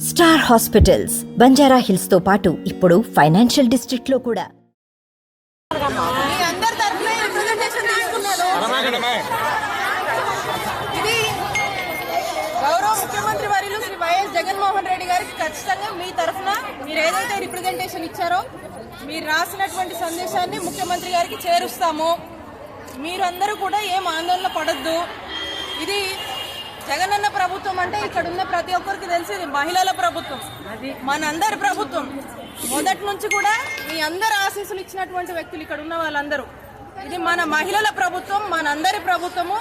Star hospitals Banjara hills తో పాటు ఇప్పుడు ఫైనాన్షియల్ డిస్ట్రిక్ట్ లో కూడా. ఇది గౌరవ ముఖ్యమంత్రి వర్యులు శ్రీ వైఎస్ జగన్మోహన్ రెడ్డి గారికి ఖచ్చితంగా మీ తరఫున మీరు ఏదైతే రిప్రజెంటేషన్ ఇచ్చారో మీరు రాసినటువంటి సందేశాన్ని ముఖ్యమంత్రి గారికి చేరుస్తాము. మీరందరూ కూడా ఏం ఆందోళన పడొద్దు. ఇది జగనన్న ప్రభుత్వం అంటే ఇక్కడ ఉన్న ప్రతి ఒక్కరికి తెలిసి ఇది మహిళల ప్రభుత్వం, మనందరి ప్రభుత్వం. మొదటి నుంచి కూడా మీ అందరు ఆశీస్సులు ఇచ్చినటువంటి వ్యక్తులు ఇక్కడ ఉన్న వాళ్ళందరూ. ఇది మన మహిళల ప్రభుత్వం, మనందరి ప్రభుత్వము.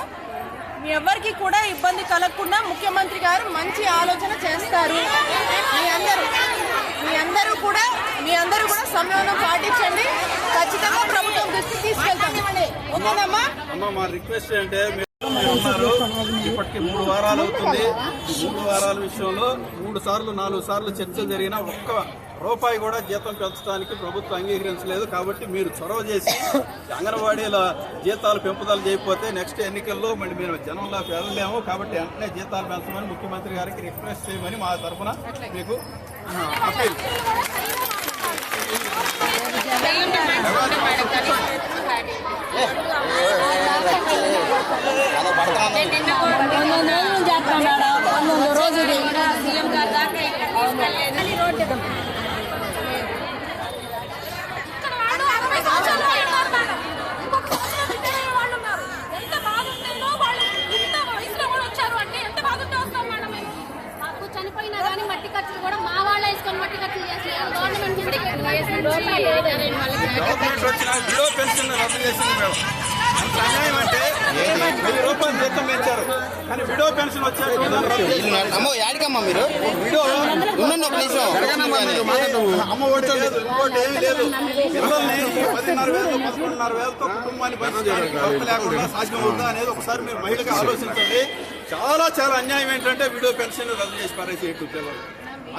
మీ ఎవరికి కూడా ఇబ్బంది కలగకుండా ముఖ్యమంత్రి గారు మంచి ఆలోచన చేస్తారు. మీ అందరూ కూడా సంయమనం పాటించండి. ఖచ్చితంగా ప్రభుత్వం దృష్టికి తీసుకెళ్తాం. ఓకేనమ్మా? మా రిక్వెస్ట్ అంటే ఉన్నారు, ఇప్పటికి 3 వారాలు అవుతుంది. 3 వారాల విషయంలో 3 సార్లు 4 సార్లు చర్చ జరిగిన ఒక్క రూపాయి కూడా జీతం పెంచడానికి ప్రభుత్వం అంగీకరించలేదు. కాబట్టి మీరు చొరవ చేసి అంగన్వాడీల జీతాలు పెంపుదల చేయకపోతే నెక్స్ట్ ఎన్నికల్లో మళ్ళీ మీరు జనంలోకి వెళ్ళలేము. కాబట్టి వెంటనే జీతాలు పెంచమని ముఖ్యమంత్రి గారికి రిక్వెస్ట్ చేయమని మా తరఫున మీకు అప్పీల్. చనిపోయినా కానీ మట్టి ఖర్చులు కూడా మా వాళ్ళ వేసుకొని మట్టి ఖర్చులు చేసి గవర్నమెంట్ అన్యాయం అంటే 1000 రూపాయలు జీతం పెంచారు కానీ విడో పెన్షన్ వచ్చారు. మీరు అమ్మ ఓటు లేదు, ఇంకోటి ఏమీ లేదు. పిల్లల్ని 10,500 11,500 కుటుంబాన్ని లేకుండా సాధ్యం అవుతుందా అనేది ఒకసారి మీరు మహిళగా ఆలోచించండి. చాలా చాలా అన్యాయం ఏంటంటే విడో పెన్షన్ రద్దు చేసి పారేసేట్టు పిల్లలు.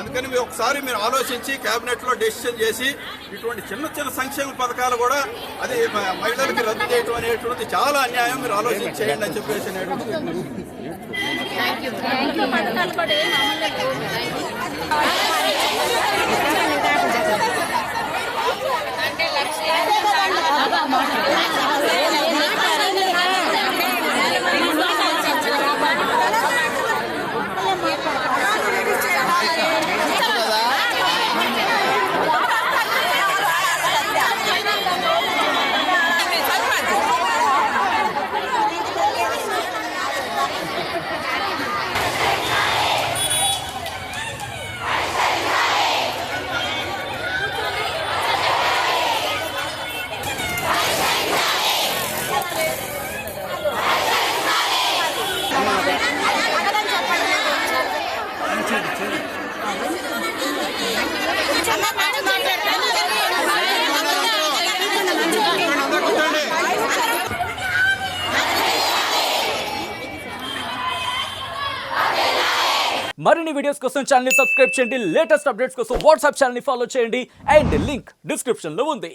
అందుకని మీరు ఒకసారి మీరు ఆలోచించి కేబినెట్ లో డెసిషన్ చేసి ఇటువంటి చిన్న చిన్న సంక్షేమ పథకాలు కూడా అది మహిళలకి రద్దు చేయడం అనేటువంటి చాలా అన్యాయం. మీరు ఆలోచించి చేయండి అని చెప్పేసి మరిన్ని వీడియోస్ కోసం ఛానల్ ని సబ్స్క్రైబ్ చేయండి. లేటెస్ట్ అప్డేట్స్ కోసం వాట్సాప్ ఛానల్ ని ఫాలో చేయండి. అండ్ లింక్ డిస్క్రిప్షన్ లో ఉంది.